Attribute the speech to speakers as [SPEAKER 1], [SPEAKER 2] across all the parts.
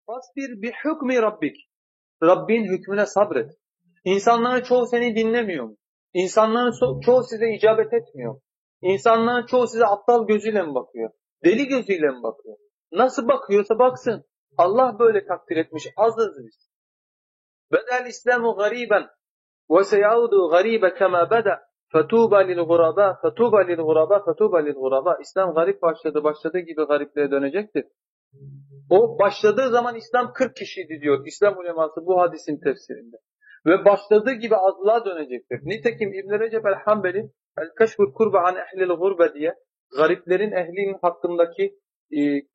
[SPEAKER 1] Fasbir bi hukmi rabbik. Rabbin hükmüne sabret. İnsanların çoğu seni dinlemiyor. İnsanların çoğu size icabet etmiyor. İnsanların çoğu size aptal gözüyle mi bakıyor? Deli gözüyle mi bakıyor? Nasıl bakıyorsa baksın. Allah böyle takdir etmiş. Azız biz. Bedel İslamu gariben ve seyaudu garibe kema beda fetuba lil guraba fetuba lil guraba fetuba lil guraba. İslam garip başladığı gibi garipliğe dönecektir. O başladığı zaman İslam 40 kişiydi diyor İslam uleması bu hadisin tefsirinde. Ve başladığı gibi azlığa dönecektir. Nitekim İbn-i Recep el-Hanbeli El-Keşful Kurbe an ehlil gurbe diye gariplerin ehlinin hakkındaki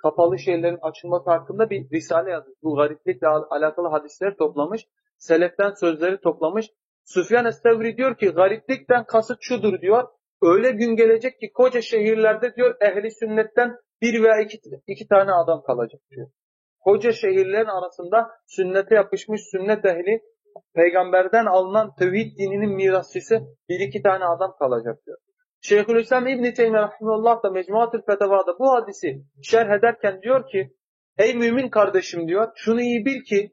[SPEAKER 1] kapalı şeylerin açılması hakkında bir risale yazmış. Bu gariplikle alakalı hadisleri toplamış. Seleften sözleri toplamış. Süfyan Es-Sevri diyor ki gariplikten kasıt şudur diyor. Öyle gün gelecek ki koca şehirlerde diyor ehli sünnetten bir veya iki tane adam kalacak diyor. Koca şehirlerin arasında sünnete yapışmış sünnet ehli, peygamberden alınan tevhid dininin mirasçısı bir iki tane adam kalacak diyor. Şeyhülislam İbn-i Teymiye rahimehullah da Mecmuatül Fetavada bu hadisi şerh ederken diyor ki ey mümin kardeşim diyor şunu iyi bil ki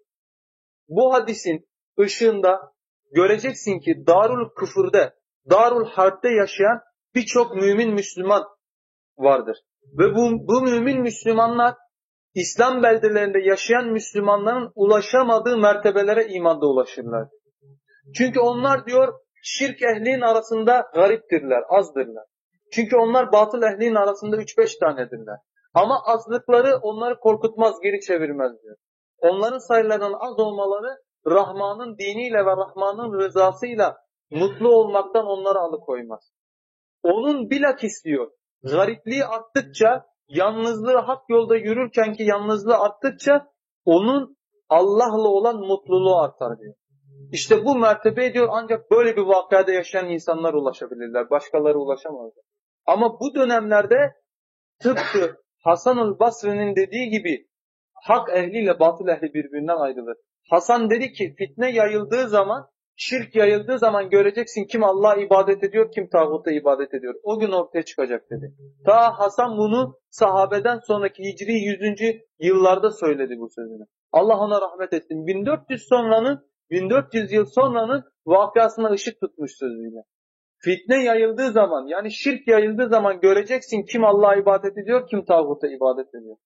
[SPEAKER 1] bu hadisin ışığında göreceksin ki Darul Küfür'de, Darul Harp'te yaşayan birçok mümin Müslüman vardır. Ve bu mümin Müslümanlar İslam beldelerinde yaşayan Müslümanların ulaşamadığı mertebelere imanda ulaşırlar. Çünkü onlar diyor şirk ehlinin arasında gariptirler, azdırlar. Çünkü onlar batıl ehlinin arasında 3-5 tanedirler. Ama azlıkları onları korkutmaz, geri çevirmez diyor. Onların sayılarının az olmaları Rahman'ın diniyle ve Rahman'ın rızasıyla mutlu olmaktan onları alıkoymaz. Onun bilakis diyor, garipliği arttıkça, yalnızlığı hak yolda yürürken ki yalnızlığı arttıkça onun Allah'la olan mutluluğu artar diyor. İşte bu mertebeye diyor ancak böyle bir vakada yaşayan insanlar ulaşabilirler. Başkaları ulaşamazlar. Ama bu dönemlerde tıpkı Hasan-ül Basri'nin dediği gibi hak ehliyle batıl ehli birbirinden ayrılır. Hasan dedi ki fitne yayıldığı zaman, şirk yayıldığı zaman göreceksin kim Allah'a ibadet ediyor, kim tağuta ibadet ediyor. O gün ortaya çıkacak dedi. Ta Hasan bunu sahabeden sonraki Hicri 100. yıllarda söyledi bu sözünü. Allah ona rahmet etsin. 1400 yıl sonranın vakasına ışık tutmuş sözüyle. Fitne yayıldığı zaman yani şirk yayıldığı zaman göreceksin kim Allah'a ibadet ediyor, kim tağuta ibadet ediyor.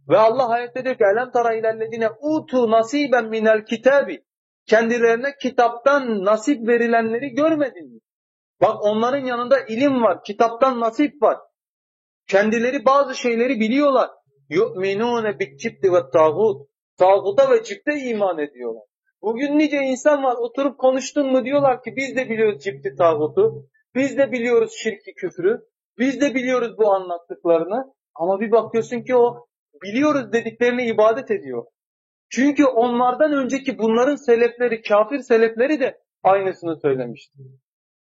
[SPEAKER 1] Ve Allah ayette diyor ki elem tara ilellezine utu nasiben minel kitabi. Kendilerine kitaptan nasip verilenleri görmedin mi? Bak onların yanında ilim var, kitaptan nasip var. Kendileri bazı şeyleri biliyorlar. Yu'minune bi'cibti ve tağut. Tağuta ve cipte iman ediyorlar. Bugün nice insan var oturup konuştun mu diyorlar ki biz de biliyoruz cipti tağutu. Biz de biliyoruz şirki küfrü. Biz de biliyoruz bu anlattıklarını. Ama bir bakıyorsun ki o biliyoruz dediklerini ibadet ediyor. Çünkü onlardan önceki bunların selefleri, kafir selefleri de aynısını söylemişti.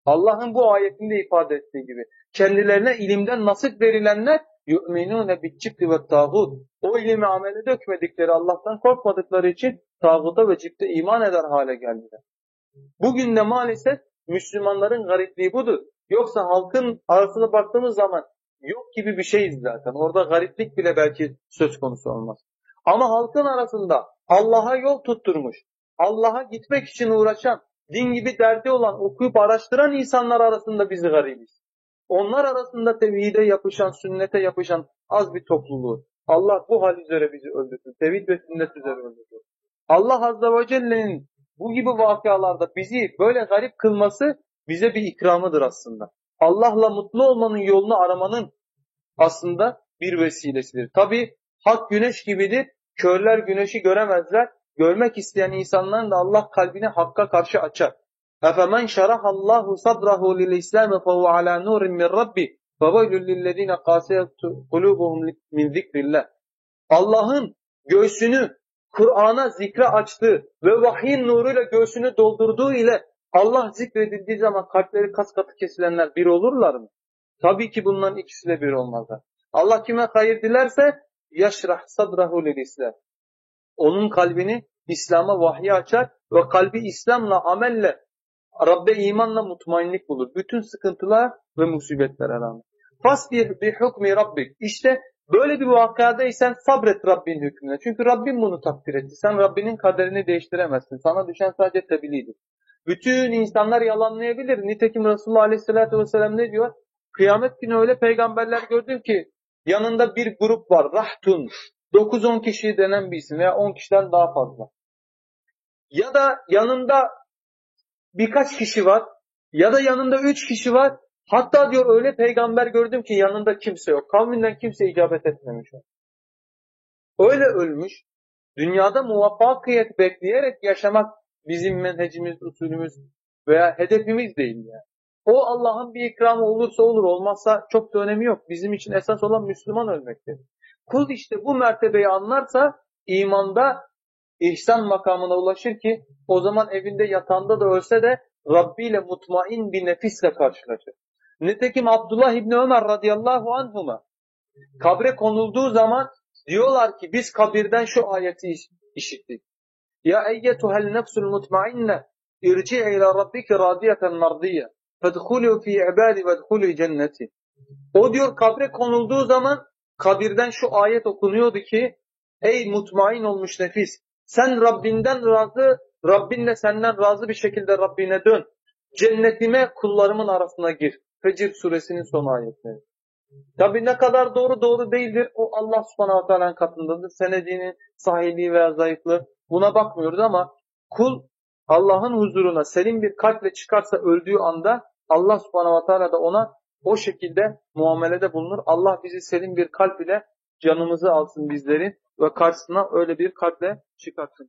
[SPEAKER 1] Allah'ın bu ayetinde ifade ettiği gibi kendilerine ilimden nasip verilenler yu'minune bi'cibti ve tağut. O ilmi amele dökmedikleri, Allah'tan korkmadıkları için tağuta ve cipte iman eder hale geldiler. Bugün de maalesef Müslümanların garipliği budur. Yoksa halkın arasına baktığımız zaman yok gibi bir şeyiz zaten. Orada gariplik bile belki söz konusu olmaz. Ama halkın arasında Allah'a yol tutturmuş, Allah'a gitmek için uğraşan, din gibi derdi olan, okuyup araştıran insanlar arasında biz garibiz. Onlar arasında tevhide yapışan, sünnete yapışan az bir topluluğu. Allah bu hal üzere bizi öldürsün. Tevhid ve sünnet üzere öldürsün. Allah Azze ve Celle'nin bu gibi vakalarda bizi böyle garip kılması bize bir ikramıdır aslında. Allah'la mutlu olmanın yolunu aramanın aslında bir vesilesidir. Tabi hak güneş gibidir. Körler güneşi göremezler. Görmek isteyen insanların da Allah kalbini hakka karşı açar. اَفَمَنْ شَرَحَ اللّٰهُ صَدْرَهُ لِلْاِسْلَامِ فَهُوَ عَلَى نُورٍ مِّنْ رَبِّهِ فَوَيْلٌ لِلَّذ۪ينَ قَاسِيَتْ قُلُوبُهُمْ مِنْ ذِكْرِ اللّٰهِ. Allah'ın göğsünü Kur'an'a zikre açtığı ve vahyin nuruyla göğsünü doldurduğu ile Allah zikredildiği zaman kalpleri kas katı kesilenler bir olurlar mı? Tabii ki bunların ikisi de bir olmazlar. Allah kime hayır dilerse يَشْرَحْ صَدْرَهُ لِلْاِسْلَامِ. Onun kalbini İslam'a vahyi açar ve kalbi İslam'la, amelle, Rabbe imanla mutmainlik bulur. Bütün sıkıntılar ve musibetlere rağmen. Fasbir bi hukmi rabbik. İşte Böyle bir vakadaysan sabret Rabbin hükmüne. Çünkü Rabbin bunu takdir etti. Sen Rabbinin kaderini değiştiremezsin. Sana düşen sadece tebliğdir. Bütün insanlar yalanlayabilir. Nitekim Resulullah Aleyhisselatü Vesselam ne diyor? Kıyamet günü öyle peygamberler gördüm ki yanında bir grup var. Rahtun. 9-10 kişi denen bir isim veya 10 kişiden daha fazla. Ya da yanında birkaç kişi var. Ya da yanında 3 kişi var. Hatta diyor öyle peygamber gördüm ki yanında kimse yok. Kavminden kimse icabet etmemiş. Öyle ölmüş. Dünyada muvaffakiyet bekleyerek yaşamak bizim menhecimiz, usulümüz veya hedefimiz değil yani. O Allah'ın bir ikramı olursa olur, olmazsa çok da önemi yok. Bizim için esas olan Müslüman ölmektir. Kul işte bu mertebeyi anlarsa imanda ihsan makamına ulaşır ki o zaman evinde yatağında da ölse de Rabbi ile mutmain bir nefisle karşılaşır. Nitekim Abdullah İbni Ömer radıyallahu anhuma kabre konulduğu zaman diyorlar ki biz kabirden şu ayeti işittik. Ya eyyetuhel nefsul mutmainne irci' ila rabbike radiyeten mardiyye fedhulu fi ibadi vedhulu cenneti. O diyor kabre konulduğu zaman kabirden şu ayet okunuyordu ki ey mutmain olmuş nefis sen Rabbinden razı, Rabbin de senden razı bir şekilde Rabbine dön. Cennetime kullarımın arasına gir. Fecr suresinin son ayetleri. Tabi ne kadar doğru değildir o Allah subhanahu wa ta'ala'nın katındadır. Senedinin sahihliği veya zayıflığı buna bakmıyoruz ama kul Allah'ın huzuruna selim bir kalple çıkarsa öldüğü anda Allah subhanahu wa ta'ala da ona o şekilde muamelede bulunur. Allah bizi selim bir kalp ile canımızı alsın bizlerin ve karşısına öyle bir kalple çıkartsın.